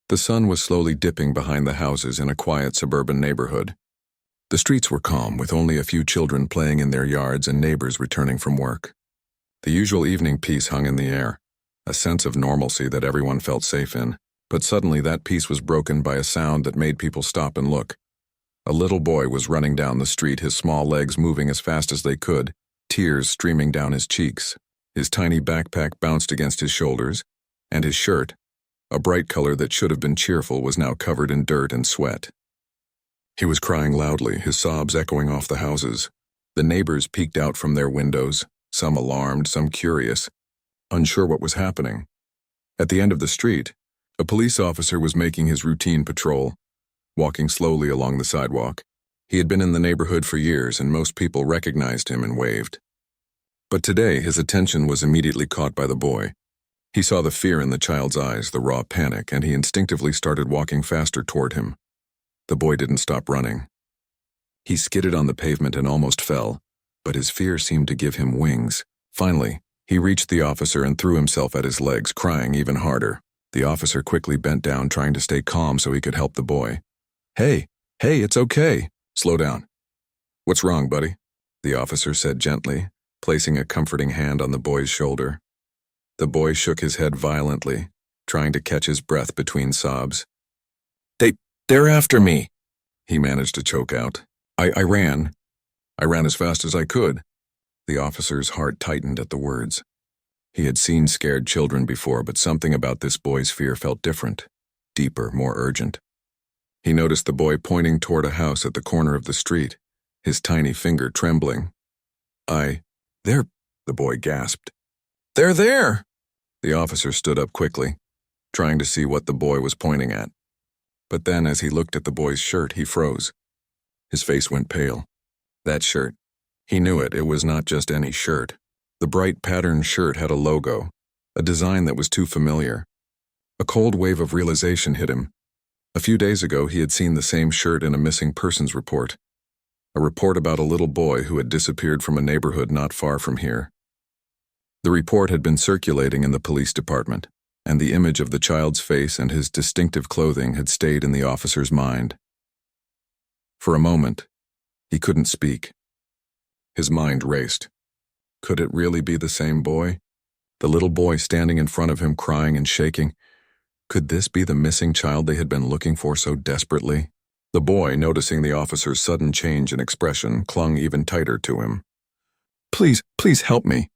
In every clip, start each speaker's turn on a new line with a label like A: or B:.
A: The sun was slowly dipping behind the houses in a quiet suburban neighborhood. The streets were calm, with only a few children playing in their yards and neighbors returning from work. The usual evening peace hung in the air, a sense of normalcy that everyone felt safe in. But suddenly that peace was broken by a sound that made people stop and look. A little boy was running down the street, his small legs moving as fast as they could, tears streaming down his cheeks. His tiny backpack bounced against his shoulders, and his shirt, a bright color that should have been cheerful, was now covered in dirt and sweat. He was crying loudly, his sobs echoing off the houses. The neighbors peeked out from their windows, some alarmed, some curious, unsure what was happening. At the end of the street, a police officer was making his routine patrol, walking slowly along the sidewalk. He had been in the neighborhood for years, and most people recognized him and waved. But today, his attention was immediately caught by the boy. He saw the fear in the child's eyes, the raw panic, and he instinctively started walking faster toward him. The boy didn't stop running. He skidded on the pavement and almost fell, but his fear seemed to give him wings. Finally, he reached the officer and threw himself at his legs, crying even harder. The officer quickly bent down, trying to stay calm so he could help the boy. Hey, it's okay. Slow down. What's wrong, buddy? The officer said gently, placing a comforting hand on the boy's shoulder. The boy shook his head violently, trying to catch his breath between sobs. They're after me, he managed to choke out. I ran. I ran as fast as I could. The officer's heart tightened at the words. He had seen scared children before, but something about this boy's fear felt different, deeper, more urgent. He noticed the boy pointing toward a house at the corner of the street, his tiny finger trembling. There, the boy gasped. They're there! The officer stood up quickly, trying to see what the boy was pointing at. But then, as he looked at the boy's shirt, he froze. His face went pale. That shirt. He knew it was not just any shirt. The bright patterned shirt had a logo, a design that was too familiar. A cold wave of realization hit him. A few days ago, he had seen the same shirt in a missing persons report. A report about a little boy who had disappeared from a neighborhood not far from here. The report had been circulating in the police department, and the image of the child's face and his distinctive clothing had stayed in the officer's mind. For a moment, he couldn't speak. His mind raced. Could it really be the same boy? The little boy standing in front of him, crying and shaking. Could this be the missing child they had been looking for so desperately? The boy, noticing the officer's sudden change in expression, clung even tighter to him. Please help me,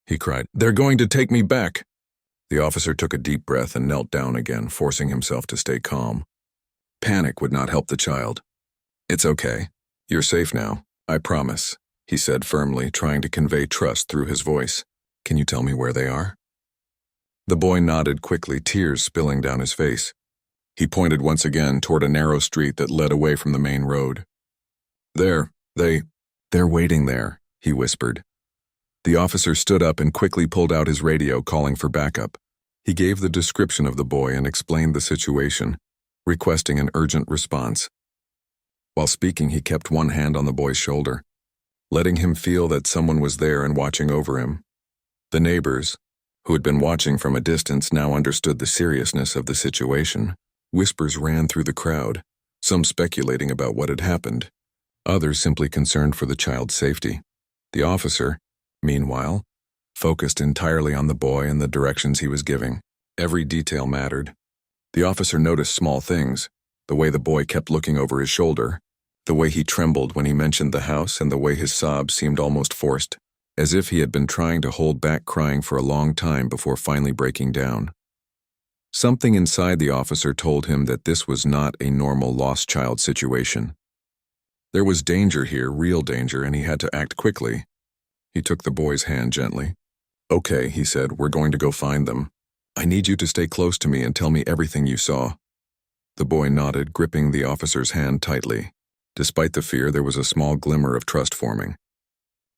A: he cried. They're going to take me back. The officer took a deep breath and knelt down again, forcing himself to stay calm. Panic would not help the child. It's okay. You're safe now, I promise, he said firmly, trying to convey trust through his voice. Can you tell me where they are? The boy nodded quickly, tears spilling down his face. He pointed once again toward a narrow street that led away from the main road. They're waiting there, he whispered. The officer stood up and quickly pulled out his radio, calling for backup. He gave the description of the boy and explained the situation, requesting an urgent response. While speaking, he kept one hand on the boy's shoulder, letting him feel that someone was there and watching over him. The neighbors, who had been watching from a distance, now understood the seriousness of the situation. Whispers ran through the crowd, some speculating about what had happened, others simply concerned for the child's safety. The officer, meanwhile, focused entirely on the boy and the directions he was giving. Every detail mattered. The officer noticed small things, the way the boy kept looking over his shoulder, the way he trembled when he mentioned the house, and the way his sobs seemed almost forced, as if he had been trying to hold back crying for a long time before finally breaking down. Something inside the officer told him that this was not a normal lost child situation. There was danger here, real danger, and he had to act quickly. He took the boy's hand gently. Okay, he said, we're going to go find them. I need you to stay close to me and tell me everything you saw. The boy nodded, gripping the officer's hand tightly. Despite the fear, there was a small glimmer of trust forming.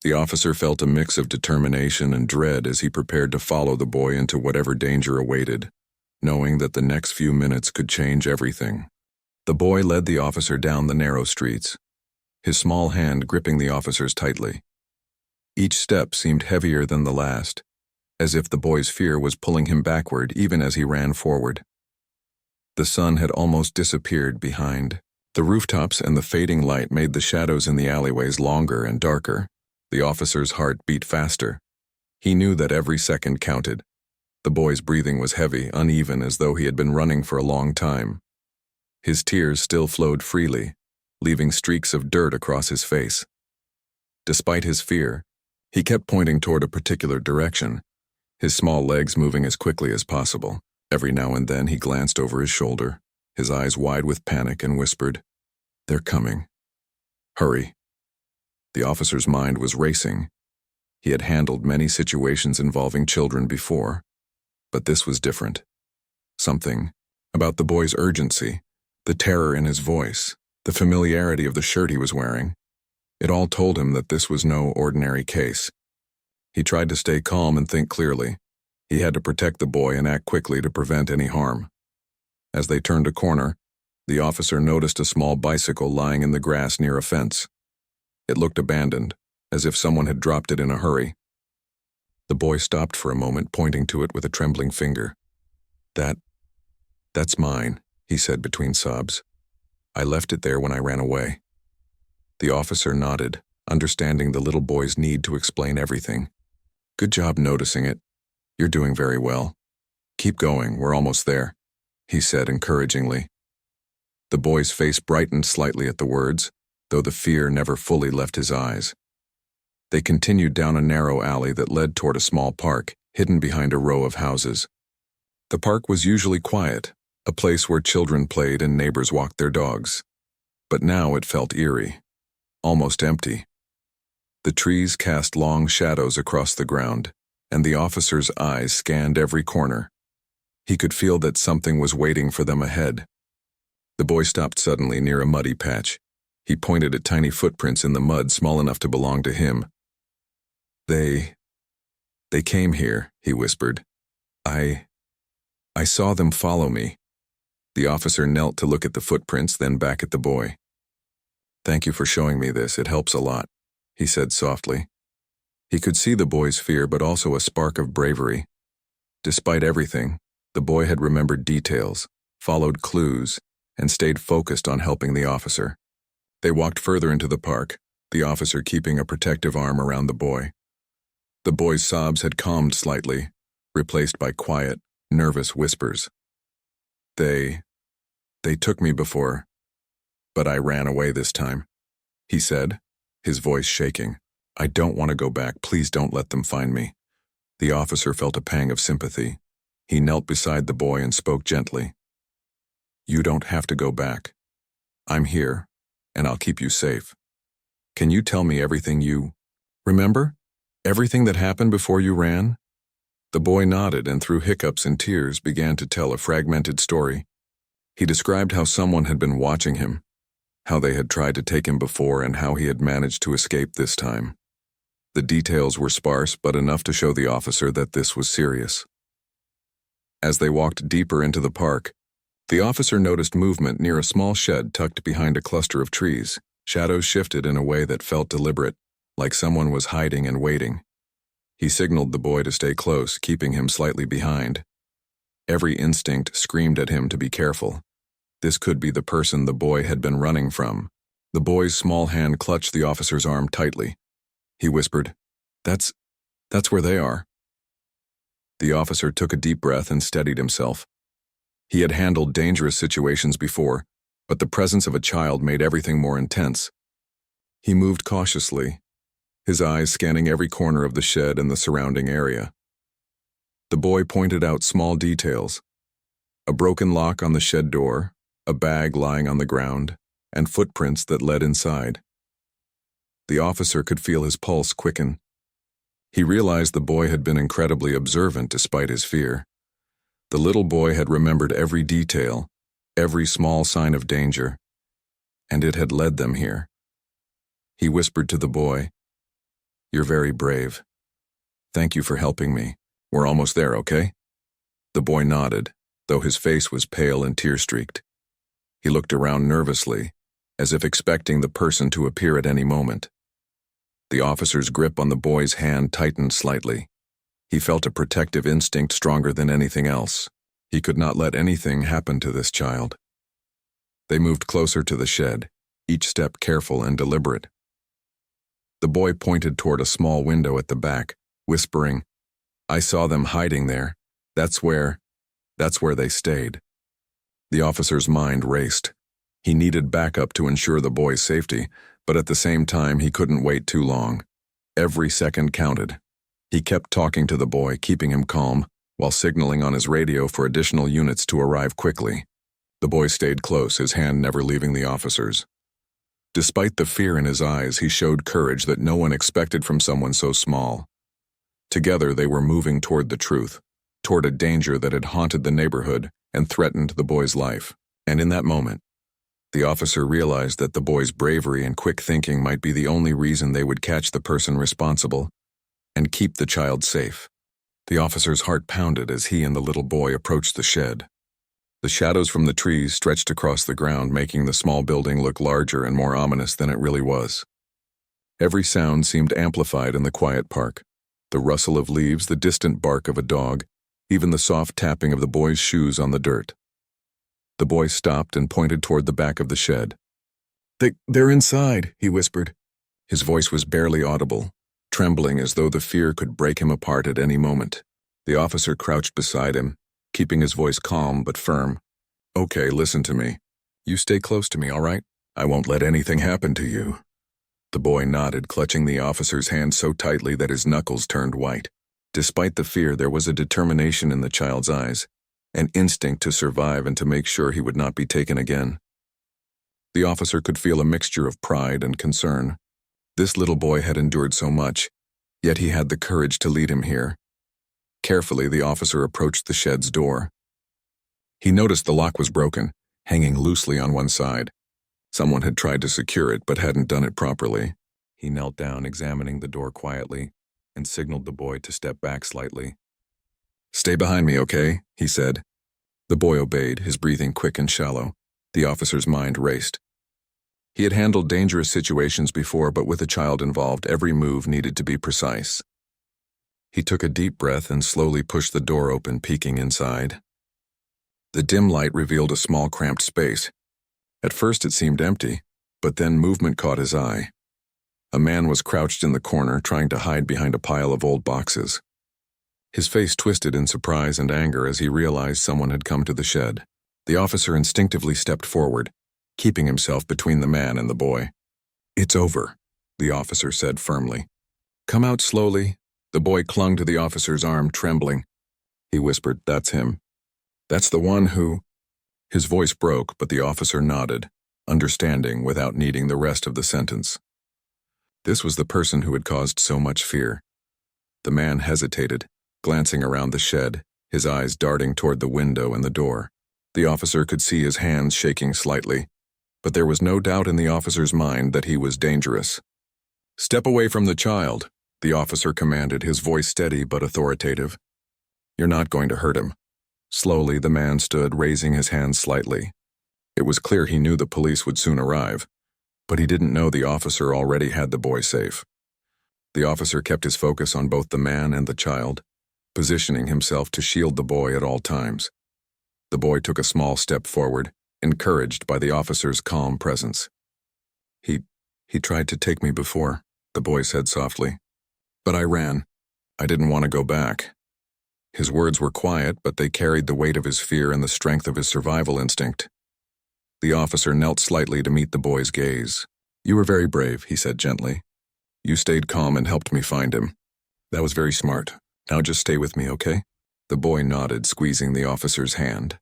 A: The officer felt a mix of determination and dread as he prepared to follow the boy into whatever danger awaited, knowing that the next few minutes could change everything. The boy led the officer down the narrow streets, his small hand gripping the officer's tightly. Each step seemed heavier than the last, as if the boy's fear was pulling him backward even as he ran forward. The sun had almost disappeared behind the rooftops, and the fading light made the shadows in the alleyways longer and darker. The officer's heart beat faster. He knew that every second counted. The boy's breathing was heavy, uneven, as though he had been running for a long time. His tears still flowed freely, leaving streaks of dirt across his face. Despite his fear, he kept pointing toward a particular direction, his small legs moving as quickly as possible. Every now and then he glanced over his shoulder, his eyes wide with panic, and whispered, "They're coming. Hurry." The officer's mind was racing. He had handled many situations involving children before, but this was different. Something about the boy's urgency, the terror in his voice, the familiarity of the shirt he was wearing, it all told him that this was no ordinary case. He tried to stay calm and think clearly. He had to protect the boy and act quickly to prevent any harm. As they turned a corner, the officer noticed a small bicycle lying in the grass near a fence. It looked abandoned, as if someone had dropped it in a hurry. The boy stopped for a moment, pointing to it with a trembling finger. That's mine," he said between sobs. "I left it there when I ran away." The officer nodded, understanding the little boy's need to explain everything. "Good job noticing it. You're doing very well. Keep going, we're almost there," he said encouragingly. The boy's face brightened slightly at the words, though the fear never fully left his eyes. They continued down a narrow alley that led toward a small park, hidden behind a row of houses. The park was usually quiet, a place where children played and neighbors walked their dogs. But now it felt eerie, almost empty. The trees cast long shadows across the ground, and the officer's eyes scanned every corner. He could feel that something was waiting for them ahead. The boy stopped suddenly near a muddy patch. He pointed at tiny footprints in the mud small enough to belong to him. They came here," he whispered. I saw them follow me." The officer knelt to look at the footprints, then back at the boy. "Thank you for showing me this, it helps a lot," he said softly. He could see the boy's fear, but also a spark of bravery. Despite everything, the boy had remembered details, followed clues, and stayed focused on helping the officer. They walked further into the park, the officer keeping a protective arm around the boy. The boy's sobs had calmed slightly, replaced by quiet, nervous whispers. They took me before, but I ran away this time," he said, his voice shaking. "I don't want to go back. Please don't let them find me." The officer felt a pang of sympathy. He knelt beside the boy and spoke gently. "You don't have to go back. I'm here, and I'll keep you safe. Can you tell me everything you remember? Everything that happened before you ran?" The boy nodded and, through hiccups and tears, began to tell a fragmented story. He described how someone had been watching him, how they had tried to take him before, and how he had managed to escape this time. The details were sparse, but enough to show the officer that this was serious. As they walked deeper into the park, the officer noticed movement near a small shed tucked behind a cluster of trees. Shadows shifted in a way that felt deliberate, like someone was hiding and waiting. He signaled the boy to stay close, keeping him slightly behind. Every instinct screamed at him to be careful. This could be the person the boy had been running from. The boy's small hand clutched the officer's arm tightly. He whispered, That's where they are." The officer took a deep breath and steadied himself. He had handled dangerous situations before, but the presence of a child made everything more intense. He moved cautiously, his eyes scanning every corner of the shed and the surrounding area. The boy pointed out small details: a broken lock on the shed door, a bag lying on the ground, and footprints that led inside. The officer could feel his pulse quicken. He realized the boy had been incredibly observant despite his fear. The little boy had remembered every detail, every small sign of danger, and it had led them here. He whispered to the boy, "You're very brave. Thank you for helping me. We're almost there, okay?" The boy nodded, though his face was pale and tear-streaked. He looked around nervously, as if expecting the person to appear at any moment. The officer's grip on the boy's hand tightened slightly. He felt a protective instinct stronger than anything else. He could not let anything happen to this child. They moved closer to the shed, each step careful and deliberate. The boy pointed toward a small window at the back, whispering, "I saw them hiding there. That's where they stayed." The officer's mind raced. He needed backup to ensure the boy's safety, but at the same time he couldn't wait too long. Every second counted. He kept talking to the boy, keeping him calm, while signaling on his radio for additional units to arrive quickly. The boy stayed close, his hand never leaving the officer's. Despite the fear in his eyes, he showed courage that no one expected from someone so small. Together they were moving toward the truth, toward a danger that had haunted the neighborhood and threatened the boy's life. And in that moment, the officer realized that the boy's bravery and quick thinking might be the only reason they would catch the person responsible and keep the child safe. The officer's heart pounded as he and the little boy approached the shed. The shadows from the trees stretched across the ground, making the small building look larger and more ominous than it really was. Every sound seemed amplified in the quiet park. The rustle of leaves, the distant bark of a dog, even the soft tapping of the boy's shoes on the dirt. The boy stopped and pointed toward the back of the shed. They're inside," he whispered. His voice was barely audible, trembling as though the fear could break him apart at any moment. The officer crouched beside him, keeping his voice calm but firm. "Okay, listen to me. You stay close to me, all right? I won't let anything happen to you." The boy nodded, clutching the officer's hand so tightly that his knuckles turned white. Despite the fear, there was a determination in the child's eyes, an instinct to survive and to make sure he would not be taken again. The officer could feel a mixture of pride and concern. This little boy had endured so much, yet he had the courage to lead him here. Carefully, the officer approached the shed's door. He noticed the lock was broken, hanging loosely on one side. Someone had tried to secure it but hadn't done it properly. He knelt down, examining the door quietly, and signaled the boy to step back slightly. "Stay behind me, okay?" he said. The boy obeyed, his breathing quick and shallow. The officer's mind raced. He had handled dangerous situations before, but with a child involved, every move needed to be precise. He took a deep breath and slowly pushed the door open, peeking inside. The dim light revealed a small, cramped space. At first it seemed empty, but then movement caught his eye. A man was crouched in the corner, trying to hide behind a pile of old boxes. His face twisted in surprise and anger as he realized someone had come to the shed. The officer instinctively stepped forward, keeping himself between the man and the boy. "It's over," the officer said firmly. "Come out slowly." The boy clung to the officer's arm, trembling. He whispered, "That's him. That's the one who—" His voice broke, but the officer nodded, understanding without needing the rest of the sentence. This was the person who had caused so much fear. The man hesitated, glancing around the shed, his eyes darting toward the window and the door. The officer could see his hands shaking slightly, but there was no doubt in the officer's mind that he was dangerous. "Step away from the child," the officer commanded, his voice steady but authoritative. "You're not going to hurt him." Slowly, the man stood, raising his hands slightly. It was clear he knew the police would soon arrive, but he didn't know the officer already had the boy safe. The officer kept his focus on both the man and the child, positioning himself to shield the boy at all times. The boy took a small step forward, encouraged by the officer's calm presence. He tried to take me before," the boy said softly. "But I ran. I didn't want to go back." His words were quiet, but they carried the weight of his fear and the strength of his survival instinct. The officer knelt slightly to meet the boy's gaze. "You were very brave," he said gently. "You stayed calm and helped me find him. That was very smart. Now just stay with me, okay?" The boy nodded, squeezing the officer's hand.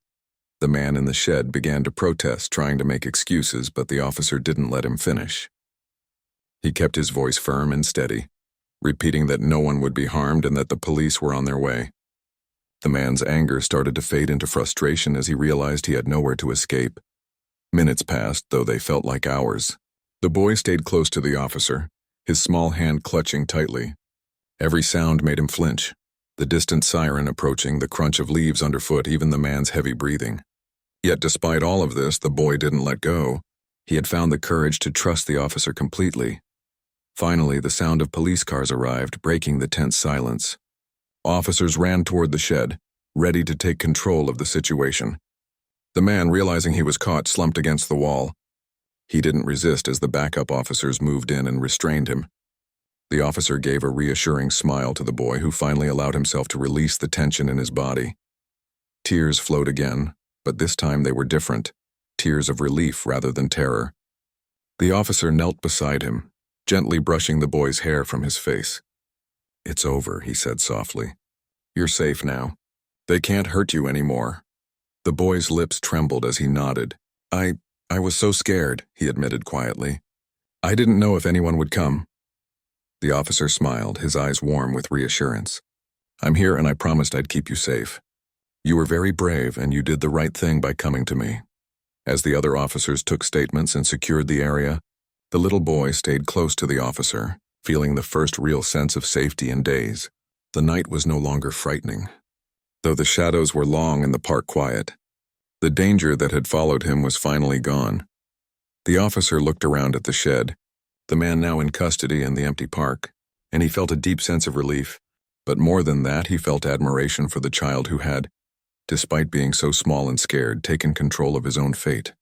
A: The man in the shed began to protest, trying to make excuses, but the officer didn't let him finish. He kept his voice firm and steady, repeating that no one would be harmed and that the police were on their way. The man's anger started to fade into frustration as he realized he had nowhere to escape. Minutes passed, though they felt like hours. The boy stayed close to the officer, his small hand clutching tightly. Every sound made him flinch. The distant siren approaching, the crunch of leaves underfoot, even the man's heavy breathing. Yet despite all of this, the boy didn't let go. He had found the courage to trust the officer completely. Finally, the sound of police cars arrived, breaking the tense silence. Officers ran toward the shed, ready to take control of the situation. The man, realizing he was caught, slumped against the wall. He didn't resist as the backup officers moved in and restrained him. The officer gave a reassuring smile to the boy, who finally allowed himself to release the tension in his body. Tears flowed again, but this time they were different, tears of relief rather than terror. The officer knelt beside him, gently brushing the boy's hair from his face. "It's over," he said softly. "You're safe now. They can't hurt you anymore." The boy's lips trembled as he nodded. I was so scared," he admitted quietly. "I didn't know if anyone would come." The officer smiled, his eyes warm with reassurance. "I'm here and I promised I'd keep you safe. You were very brave and you did the right thing by coming to me." As the other officers took statements and secured the area, the little boy stayed close to the officer, feeling the first real sense of safety in days. The night was no longer frightening, though the shadows were long and the park quiet. The danger that had followed him was finally gone. The officer looked around at the shed, the man now in custody in the empty park, and he felt a deep sense of relief. But more than that, he felt admiration for the child who had, despite being so small and scared, taken control of his own fate.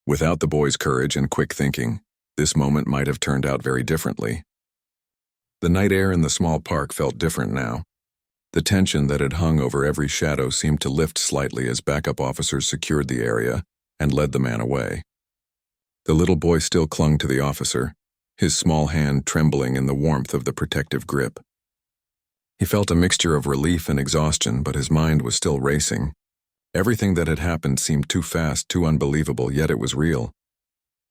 A: Without the boy's courage and quick thinking, this moment might have turned out very differently. The night air in the small park felt different now. The tension that had hung over every shadow seemed to lift slightly as backup officers secured the area and led the man away. The little boy still clung to the officer, his small hand trembling in the warmth of the protective grip. He felt a mixture of relief and exhaustion, but his mind was still racing. Everything that had happened seemed too fast, too unbelievable, yet it was real.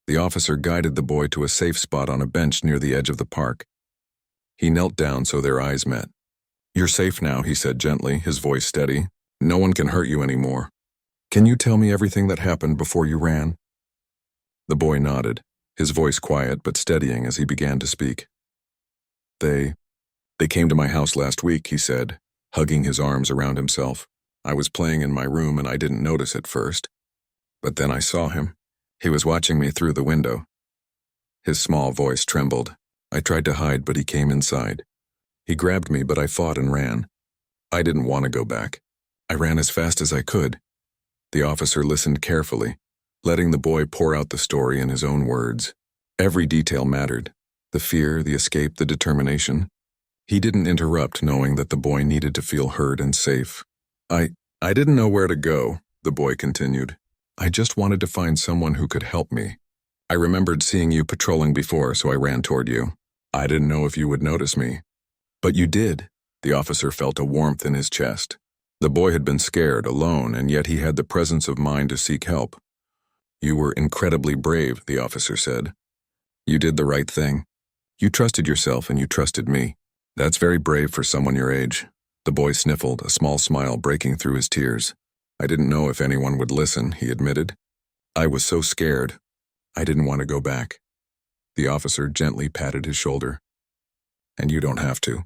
A: The officer guided the boy to a safe spot on a bench near the edge of the park. He knelt down so their eyes met. "You're safe now," he said gently, his voice steady. "No one can hurt you anymore. Can you tell me everything that happened before you ran?" The boy nodded, his voice quiet but steadying as he began to speak. They came to my house last week," he said, hugging his arms around himself. "I was playing in my room and I didn't notice at first. But then I saw him. He was watching me through the window." His small voice trembled. "I tried to hide, but he came inside. He grabbed me, but I fought and ran. I didn't want to go back. I ran as fast as I could." The officer listened carefully, letting the boy pour out the story in his own words. Every detail mattered. The fear, the escape, the determination. He didn't interrupt, knowing that the boy needed to feel heard and safe. I didn't know where to go," the boy continued. "I just wanted to find someone who could help me. I remembered seeing you patrolling before, so I ran toward you. I didn't know if you would notice me. But you did." The officer felt a warmth in his chest. The boy had been scared, alone, and yet he had the presence of mind to seek help. "You were incredibly brave," the officer said. "You did the right thing. You trusted yourself and you trusted me. That's very brave for someone your age." The boy sniffled, a small smile breaking through his tears. "I didn't know if anyone would listen," he admitted. "I was so scared. I didn't want to go back." The officer gently patted his shoulder. "And you don't have to.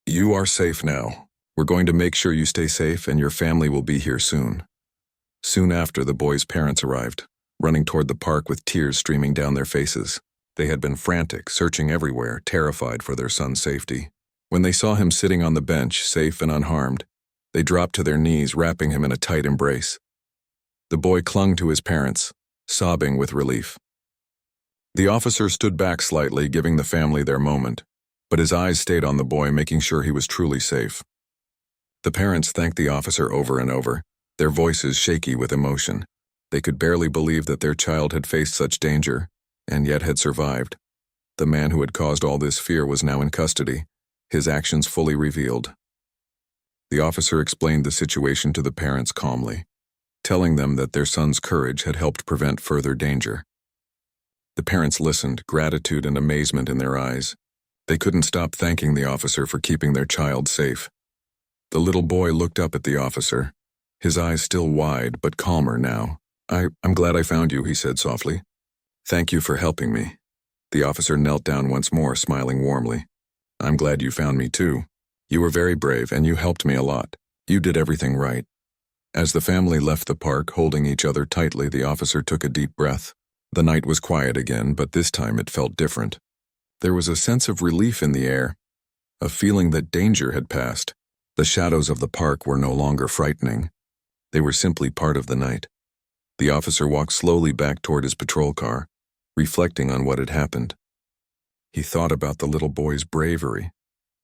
A: You are safe now. We're going to make sure you stay safe and your family will be here soon." Soon after, the boy's parents arrived, running toward the park with tears streaming down their faces. They had been frantic, searching everywhere, terrified for their son's safety. When they saw him sitting on the bench, safe and unharmed, they dropped to their knees, wrapping him in a tight embrace. The boy clung to his parents, sobbing with relief. The officer stood back slightly, giving the family their moment, but his eyes stayed on the boy, making sure he was truly safe. The parents thanked the officer over and over, their voices shaky with emotion. They could barely believe that their child had faced such danger, and yet had survived. The man who had caused all this fear was now in custody, his actions fully revealed. The officer explained the situation to the parents calmly, telling them that their son's courage had helped prevent further danger. The parents listened, gratitude and amazement in their eyes. They couldn't stop thanking the officer for keeping their child safe. The little boy looked up at the officer, his eyes still wide but calmer now. I'm glad I found you," he said softly. "Thank you for helping me." The officer knelt down once more, smiling warmly. "I'm glad you found me too. You were very brave and you helped me a lot. You did everything right." As the family left the park, holding each other tightly, the officer took a deep breath. The night was quiet again, but this time it felt different. There was a sense of relief in the air, a feeling that danger had passed. The shadows of the park were no longer frightening. They were simply part of the night. The officer walked slowly back toward his patrol car, reflecting on what had happened. He thought about the little boy's bravery,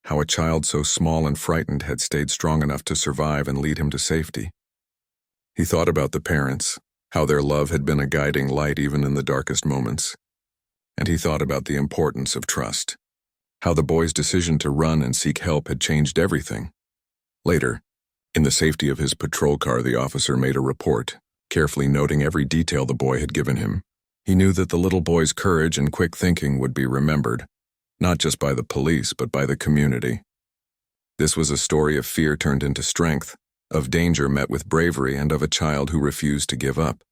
A: how a child so small and frightened had stayed strong enough to survive and lead him to safety. He thought about the parents, how their love had been a guiding light even in the darkest moments. And he thought about the importance of trust, how the boy's decision to run and seek help had changed everything. Later, in the safety of his patrol car, the officer made a report, carefully noting every detail the boy had given him. He knew that the little boy's courage and quick thinking would be remembered, not just by the police, but by the community. This was a story of fear turned into strength, of danger met with bravery, and of a child who refused to give up.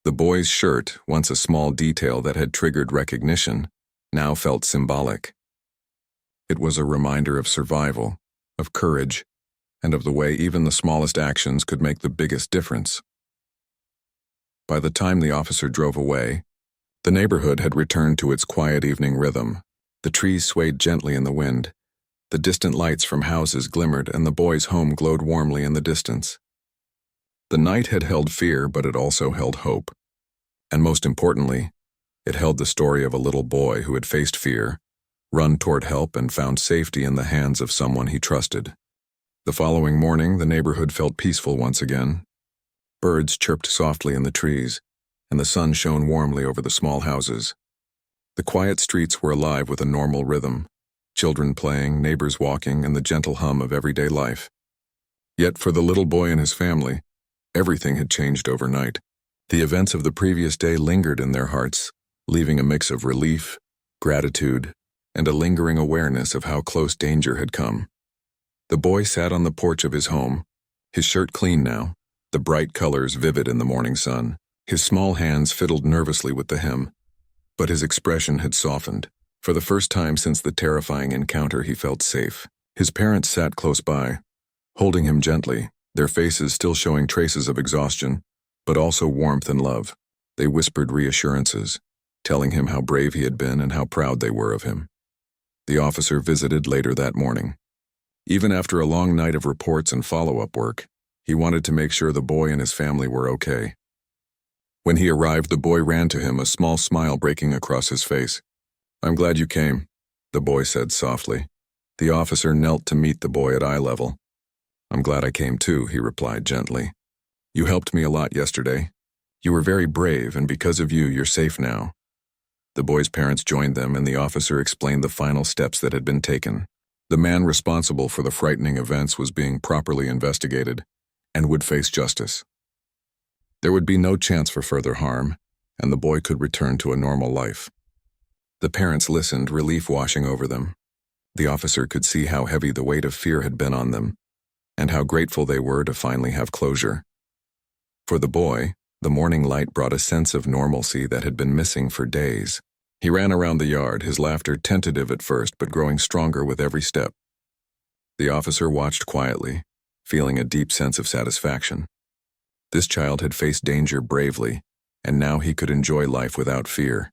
A: The boy's shirt, once a small detail that had triggered recognition, now felt symbolic. It was a reminder of survival, of courage, and of the way even the smallest actions could make the biggest difference. By the time the officer drove away, the neighborhood had returned to its quiet evening rhythm. The trees swayed gently in the wind. The distant lights from houses glimmered, and the boy's home glowed warmly in the distance. The night had held fear, but it also held hope. And most importantly, it held the story of a little boy who had faced fear, run toward help, and found safety in the hands of someone he trusted. The following morning, the neighborhood felt peaceful once again. Birds chirped softly in the trees, and the sun shone warmly over the small houses. The quiet streets were alive with a normal rhythm, children playing, neighbors walking, and the gentle hum of everyday life. Yet for the little boy and his family, everything had changed overnight. The events of the previous day lingered in their hearts, leaving a mix of relief, gratitude, and a lingering awareness of how close danger had come. The boy sat on the porch of his home, his shirt clean now, the bright colors vivid in the morning sun. His small hands fiddled nervously with the hem, but his expression had softened. For the first time since the terrifying encounter, he felt safe. His parents sat close by, holding him gently, their faces still showing traces of exhaustion, but also warmth and love. They whispered reassurances, telling him how brave he had been and how proud they were of him. The officer visited later that morning. Even after a long night of reports and follow-up work, he wanted to make sure the boy and his family were okay. When he arrived, the boy ran to him, a small smile breaking across his face. "I'm glad you came," the boy said softly. The officer knelt to meet the boy at eye level. "I'm glad I came too," he replied gently. "You helped me a lot yesterday. You were very brave, and because of you, you're safe now." The boy's parents joined them, and the officer explained the final steps that had been taken. The man responsible for the frightening events was being properly investigated and would face justice. There would be no chance for further harm, and the boy could return to a normal life. The parents listened, relief washing over them. The officer could see how heavy the weight of fear had been on them, and how grateful they were to finally have closure. For the boy, the morning light brought a sense of normalcy that had been missing for days. He ran around the yard, his laughter tentative at first but growing stronger with every step. The officer watched quietly, feeling a deep sense of satisfaction. This child had faced danger bravely, and now he could enjoy life without fear.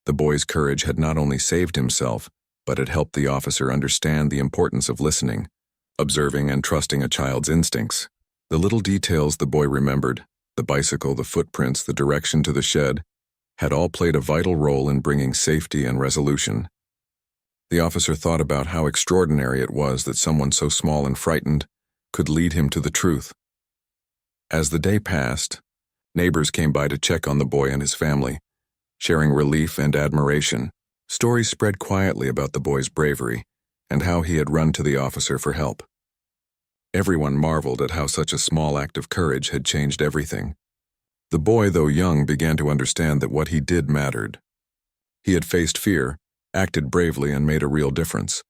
A: The boy's courage had not only saved himself, but it helped the officer understand the importance of listening, observing, and trusting a child's instincts. The little details the boy remembered, the bicycle, the footprints, the direction to the shed, had all played a vital role in bringing safety and resolution. The officer thought about how extraordinary it was that someone so small and frightened could lead him to the truth. As the day passed, neighbors came by to check on the boy and his family, sharing relief and admiration. Stories spread quietly about the boy's bravery and how he had run to the officer for help. Everyone marveled at how such a small act of courage had changed everything. The boy, though young, began to understand that what he did mattered. He had faced fear, acted bravely, and made a real difference.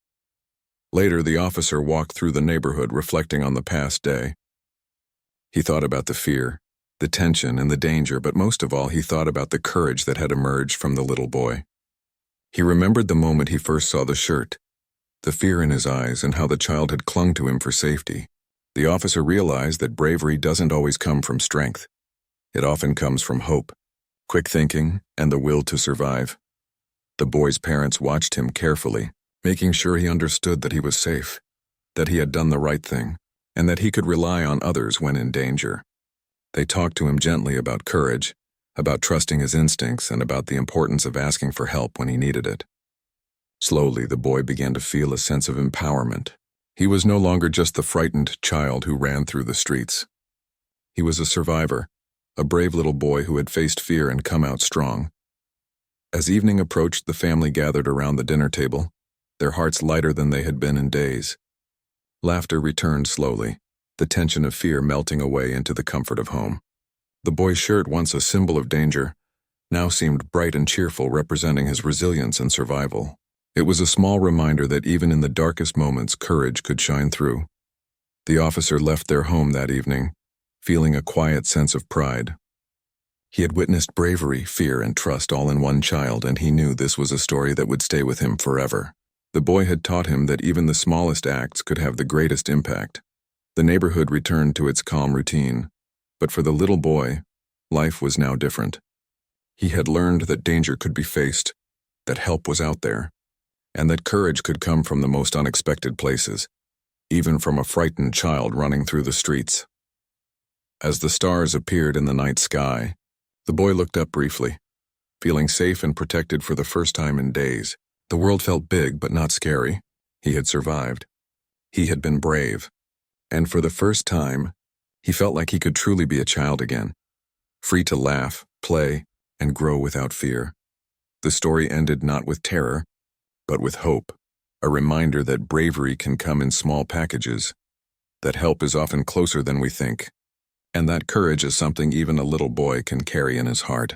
A: Later, the officer walked through the neighborhood reflecting on the past day. He thought about the fear, the tension, and the danger, but most of all, he thought about the courage that had emerged from the little boy. He remembered the moment he first saw the shirt, the fear in his eyes, and how the child had clung to him for safety. The officer realized that bravery doesn't always come from strength. It often comes from hope, quick thinking, and the will to survive. The boy's parents watched him carefully, making sure he understood that he was safe. that he had done the right thing, and that he could rely on others when in danger. They talked to him gently about courage, about trusting his instincts, and about the importance of asking for help when he needed it. Slowly, the boy began to feel a sense of empowerment. He was no longer just the frightened child who ran through the streets. He was a survivor, a brave little boy who had faced fear and come out strong. As evening approached, the family gathered around the dinner table, their hearts lighter than they had been in days. Laughter returned slowly, the tension of fear melting away into the comfort of home. The boy's shirt, once a symbol of danger, now seemed bright and cheerful, representing his resilience and survival. It was a small reminder that even in the darkest moments, courage could shine through. The officer left their home that evening, feeling a quiet sense of pride. He had witnessed bravery, fear, and trust all in one child, and he knew this was a story that would stay with him forever. The boy had taught him that even the smallest acts could have the greatest impact. The neighborhood returned to its calm routine, but for the little boy, life was now different. He had learned that danger could be faced, that help was out there, and that courage could come from the most unexpected places, even from a frightened child running through the streets. As the stars appeared in the night sky, the boy looked up briefly, feeling safe and protected for the first time in days. The world felt big but not scary. He had survived. He had been brave. And for the first time, he felt like he could truly be a child again, free to laugh, play, and grow without fear. The story ended not with terror, but with hope, a reminder that bravery can come in small packages, that help is often closer than we think, and that courage is something even a little boy can carry in his heart.